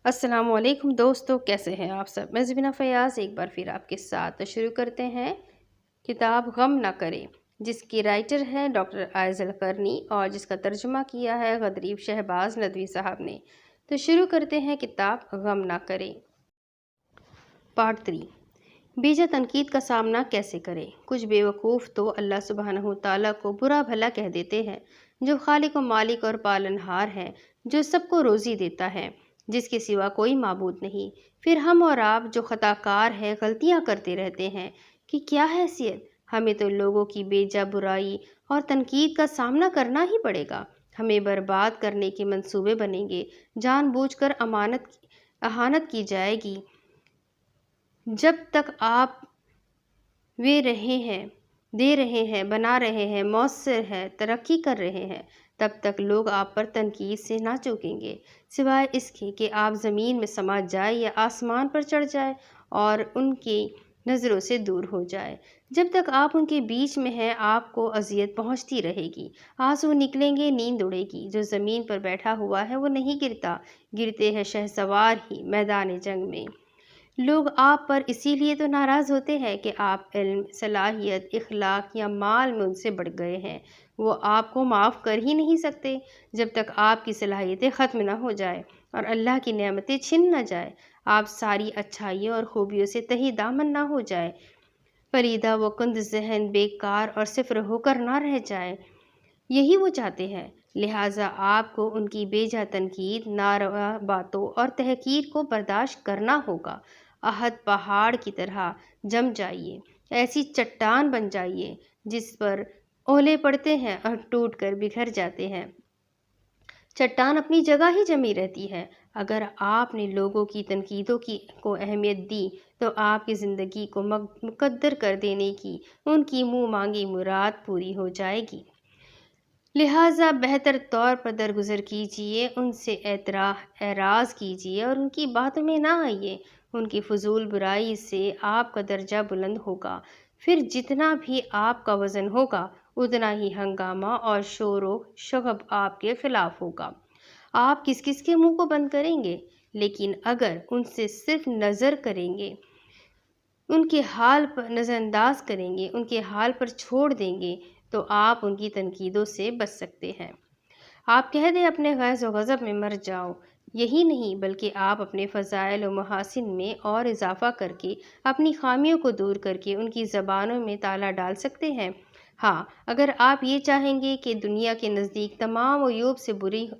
السلام علیکم دوستو، کیسے ہیں آپ سب؟ میں زبینہ فیاض ایک بار پھر آپ کے ساتھ شروع کرتے ہیں کتاب غم نہ کرے، جس کی رائٹر ہے ڈاکٹر آئزل قرنی اور جس کا ترجمہ کیا ہے غدریب شہباز ندوی صاحب نے۔ تو شروع کرتے ہیں کتاب غم نہ کرے۔ پارٹ 3۔ بیجا تنقید کا سامنا کیسے کرے؟ کچھ بے وقوف تو اللہ سبحانہ تعالیٰ کو برا بھلا کہہ دیتے ہیں، جو خالق و مالک اور پالنہار ہے، جو سب کو روزی دیتا ہے، جس کے سوا کوئی معبود نہیں۔ پھر ہم اور آپ جو خطا کار ہیں، غلطیاں کرتے رہتے ہیں کہ کیا حیثیت؟ ہمیں تو لوگوں کی بیجا برائی اور تنقید کا سامنا کرنا ہی پڑے گا۔ ہمیں برباد کرنے کے منصوبے بنیں گے، جان بوجھ کر اہانت کی جائے گی۔ جب تک آپ دے رہے ہیں، بنا رہے ہیں، مؤثر ہے، ترقی کر رہے ہیں، تب تک لوگ آپ پر تنقید سے نہ چوکیں گے، سوائے اس کے کہ آپ زمین میں سما جائے یا آسمان پر چڑھ جائے اور ان کی نظروں سے دور ہو جائے۔ جب تک آپ ان کے بیچ میں ہیں، آپ کو اذیت پہنچتی رہے گی، آنسو نکلیں گے، نیند اڑے گی۔ جو زمین پر بیٹھا ہوا ہے وہ نہیں گرتا، گرتے ہیں شہسوار ہی میدان جنگ میں۔ لوگ آپ پر اسی لیے تو ناراض ہوتے ہیں کہ آپ علم، صلاحیت، اخلاق یا مال میں ان سے بڑھ گئے ہیں۔ وہ آپ کو معاف کر ہی نہیں سکتے جب تک آپ کی صلاحیتیں ختم نہ ہو جائے اور اللہ کی نعمتیں چھن نہ جائے، آپ ساری اچھائیوں اور خوبیوں سے تہی دامن نہ ہو جائے، پریدہ و کند ذہن بیکار اور صفر ہو کر نہ رہ جائے۔ یہی وہ چاہتے ہیں، لہٰذا آپ کو ان کی بیجا تنقید، ناروا باتوں اور تحقیر کو برداشت کرنا ہوگا۔ احد پہاڑ کی طرح جم جائیے، ایسی چٹان بن جائیے جس پر اولے پڑتے ہیں اور ٹوٹ کر بکھر جاتے ہیں۔ چٹان اپنی جگہ ہی جمی رہتی ہے۔ اگر آپ نے لوگوں کی تنقیدوں کو اہمیت دی تو آپ کی زندگی کو مقدر کر دینے کی ان کی منہ مانگی مراد پوری ہو جائے گی۔ لہٰذا بہتر طور پر درگزر کیجیے، ان سے اعراض کیجیے اور ان کی باتوں میں نہ آئیے۔ ان کی فضول برائی سے آپ کا درجہ بلند ہوگا، پھر جتنا بھی آپ کا وزن ہوگا اتنا ہی ہنگامہ اور شور و شغب آپ کے خلاف ہوگا۔ آپ کس کس کے منہ کو بند کریں گے؟ لیکن اگر ان سے صرف نظر کریں گے، ان کے حال پر نظر انداز کریں گے، ان کے حال پر چھوڑ دیں گے تو آپ ان کی تنقیدوں سے بچ سکتے ہیں۔ آپ کہہ دیں اپنے غیظ و غضب میں مر جاؤ، یہی نہیں بلکہ آپ اپنے فضائل و محاسن میں اور اضافہ کر کے، اپنی خامیوں کو دور کر کے ان کی زبانوں میں تالا ڈال سکتے ہیں۔ ہاں، اگر آپ یہ چاہیں گے کہ دنیا کے نزدیک تمام عیوب سے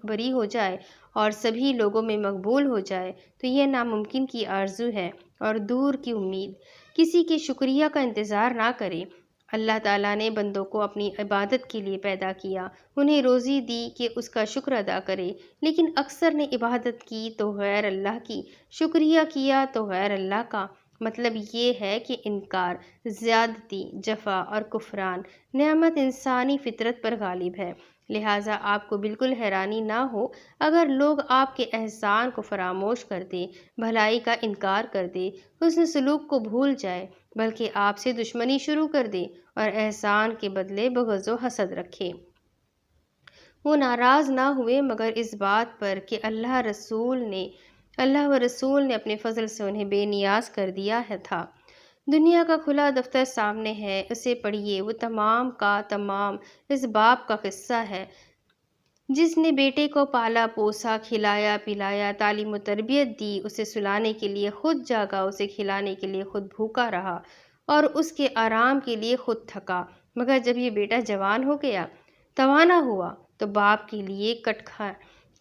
بری ہو جائے اور سبھی لوگوں میں مقبول ہو جائے تو یہ ناممکن کی آرزو ہے اور دور کی امید۔ کسی کے شکریہ کا انتظار نہ کریں۔ اللہ تعالیٰ نے بندوں کو اپنی عبادت کے لیے پیدا کیا، انہیں روزی دی کہ اس کا شکر ادا کرے، لیکن اکثر نے عبادت کی تو غیر اللہ کی، شکریہ کیا تو غیر اللہ کا۔ مطلب یہ ہے کہ انکار، زیادتی، جفا اور کفران نعمت انسانی فطرت پر غالب ہے۔ لہٰذا آپ کو بالکل حیرانی نہ ہو اگر لوگ آپ کے احسان کو فراموش کر دیں، بھلائی کا انکار کر دیں، حسن سلوک کو بھول جائے، بلکہ آپ سے دشمنی شروع کر دیں اور احسان کے بدلے بغض و حسد رکھیں۔ وہ ناراض نہ ہوئے مگر اس بات پر کہ اللہ و رسول نے اپنے فضل سے انہیں بے نیاز کر دیا تھا۔ دنیا کا کھلا دفتر سامنے ہے، اسے پڑھیے، وہ تمام کا تمام اس باپ کا قصہ ہے جس نے بیٹے کو پالا پوسا، کھلایا پلایا، تعلیم و تربیت دی، اسے سلانے کے لیے خود جاگا، اسے کھلانے کے لیے خود بھوکا رہا اور اس کے آرام کے لیے خود تھکا، مگر جب یہ بیٹا جوان ہو گیا، توانا ہوا تو باپ کے لیے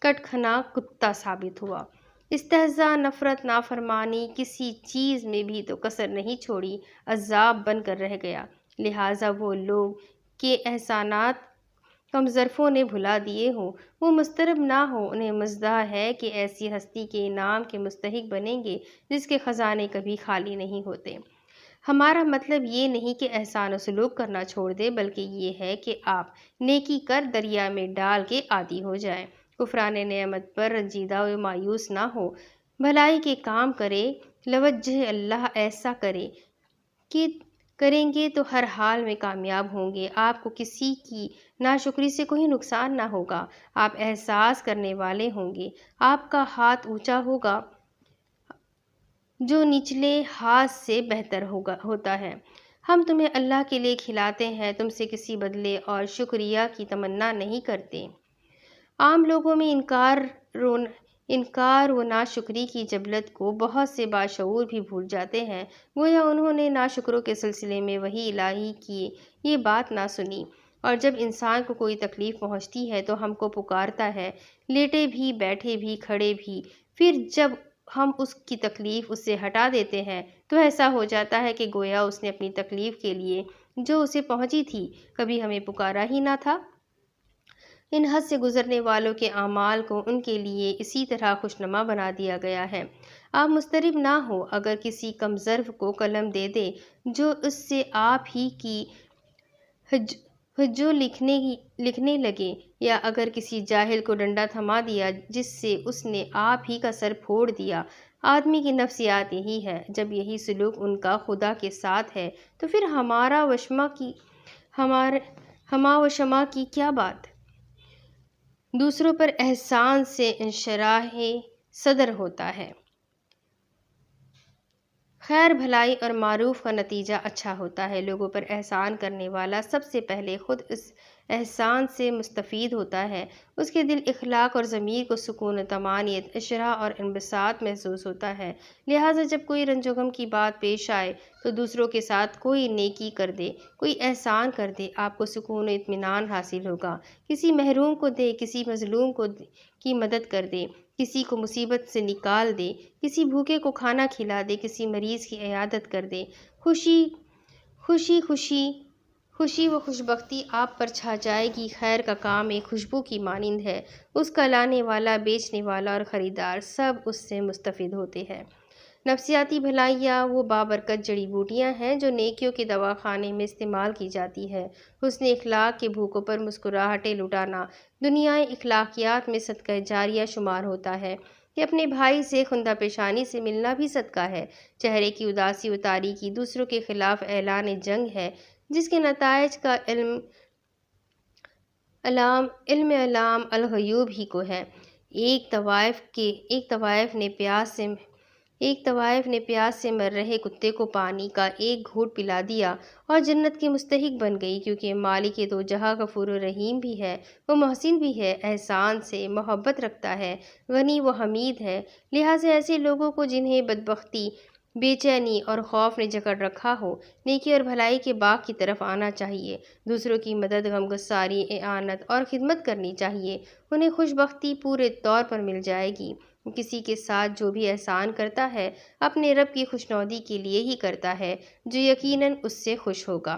کٹکھنا کتا ثابت ہوا۔ استہزاء، نفرت، نافرمانی، کسی چیز میں بھی تو کسر نہیں چھوڑی، عذاب بن کر رہ گیا۔ لہٰذا وہ لوگ کہ احسانات کم ظرفوں نے بھلا دیے ہوں، وہ مضطرب نہ ہو، انہیں مزدہ ہے کہ ایسی ہستی کے انعام کے مستحق بنیں گے جس کے خزانے کبھی خالی نہیں ہوتے۔ ہمارا مطلب یہ نہیں کہ احسان و سلوک کرنا چھوڑ دیں، بلکہ یہ ہے کہ آپ نیکی کر دریا میں ڈال کے عادی ہو جائیں، کفران نعمت پر رنجیدہ و مایوس نہ ہو، بھلائی کے کام کرے، لوجہ اللہ ایسا کرے کہ کریں گے تو ہر حال میں کامیاب ہوں گے، آپ کو کسی کی ناشکری سے کوئی نقصان نہ ہوگا، آپ احساس کرنے والے ہوں گے، آپ کا ہاتھ اونچا ہوگا جو نچلے ہاتھ سے بہتر ہوتا ہے۔ ہم تمہیں اللہ کے لیے کھلاتے ہیں، تم سے کسی بدلے اور شکریہ کی تمنا نہیں کرتے۔ عام لوگوں میں انکار و ناشکری کی جبلت کو بہت سے باشعور بھی بھول جاتے ہیں، گویا انہوں نے ناشکروں کے سلسلے میں وحی الہی کی یہ بات نہ سنی، اور جب انسان کو کوئی تکلیف پہنچتی ہے تو ہم کو پکارتا ہے، لیٹے بھی، بیٹھے بھی، کھڑے بھی۔ پھر جب ہم اس کی تکلیف اس سے ہٹا دیتے ہیں تو ایسا ہو جاتا ہے کہ گویا اس نے اپنی تکلیف کے لیے جو اسے پہنچی تھی کبھی ہمیں پکارا ہی نہ تھا۔ ان حد سے گزرنے والوں کے اعمال کو ان کے لیے اسی طرح خوشنما بنا دیا گیا ہے۔ آپ مضطرب نہ ہو اگر کسی کم ظرف کو قلم دے دے جو اس سے آپ ہی کی حجو لکھنے لگے، یا اگر کسی جاہل کو ڈنڈا تھما دیا جس سے اس نے آپ ہی کا سر پھوڑ دیا۔ آدمی کی نفسیات یہی ہے، جب یہی سلوک ان کا خدا کے ساتھ ہے تو پھر ہما و شما کی کیا بات؟ دوسروں پر احسان سے انشراح صدر ہوتا ہے، خیر بھلائی اور معروف کا نتیجہ اچھا ہوتا ہے۔ لوگوں پر احسان کرنے والا سب سے پہلے خود اس احسان سے مستفید ہوتا ہے، اس کے دل، اخلاق اور ضمیر کو سکون و طمانینت، انشراح اور انبساط محسوس ہوتا ہے۔ لہٰذا جب کوئی رنج و غم کی بات پیش آئے تو دوسروں کے ساتھ کوئی نیکی کر دے، کوئی احسان کر دے، آپ کو سکون و اطمینان حاصل ہوگا۔ کسی محروم کو دے، کسی مظلوم کی مدد کر دے، کسی کو مصیبت سے نکال دے، کسی بھوکے کو کھانا کھلا دے، کسی مریض کی عیادت کر دے، خوشی و خوشبختی آپ پر چھا جائے گی۔ خیر کا کام ایک خوشبو کی مانند ہے، اس کا لانے والا، بیچنے والا اور خریدار سب اس سے مستفید ہوتے ہیں۔ نفسیاتی بھلائیاں وہ بابرکت جڑی بوٹیاں ہیں جو نیکیوں کے دواخانے میں استعمال کی جاتی ہے۔ حسن اخلاق کے بھوکوں پر مسکراہٹیں لٹانا دنیائے اخلاقیات میں صدقہ جاریہ شمار ہوتا ہے کہ اپنے بھائی سے خندہ پیشانی سے ملنا بھی صدقہ ہے۔ چہرے کی اداسی و تاریکی دوسروں کے خلاف اعلان جنگ ہے، جس کے نتائج کا علم علام الغیوب ہی کو ہے۔ ایک طوائف نے پیاس سے مر رہے کتے کو پانی کا ایک گھونٹ پلا دیا اور جنت کی مستحق بن گئی، کیونکہ مالک دو جہاں غفور و رحیم بھی ہے، وہ محسن بھی ہے، احسان سے محبت رکھتا ہے، غنی و حمید ہے۔ لہٰذا ایسے لوگوں کو جنہیں بدبختی، بے چینی اور خوف نے جکڑ رکھا ہو، نیکی اور بھلائی کے باغ کی طرف آنا چاہیے، دوسروں کی مدد، غمگساری، اعانت اور خدمت کرنی چاہیے، انہیں خوشبختی پورے طور پر مل جائے گی۔ کسی کے ساتھ جو بھی احسان کرتا ہے اپنے رب کی خوشنودی کے لیے ہی کرتا ہے، جو یقیناً اس سے خوش ہوگا۔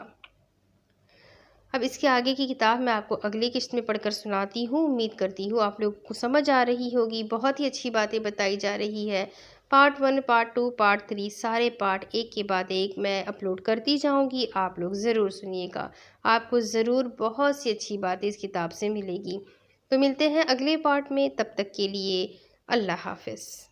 اب اس کے آگے کی کتاب میں آپ کو اگلی قسط میں پڑھ کر سناتی ہوں۔ امید کرتی ہوں آپ لوگوں کو سمجھ آ رہی ہوگی، بہت ہی اچھی باتیں بتائی جا رہی ہے۔ پارٹ 1، پارٹ 2، پارٹ 3 سارے پارٹ ایک کے بعد ایک میں اپلوڈ کرتی جاؤں گی، آپ لوگ ضرور سنیے گا، آپ کو ضرور بہت سی اچھی باتیں اس کتاب سے ملے گی۔ تو ملتے ہیں اگلے پارٹ میں، تب تک کے لیے اللہ حافظ۔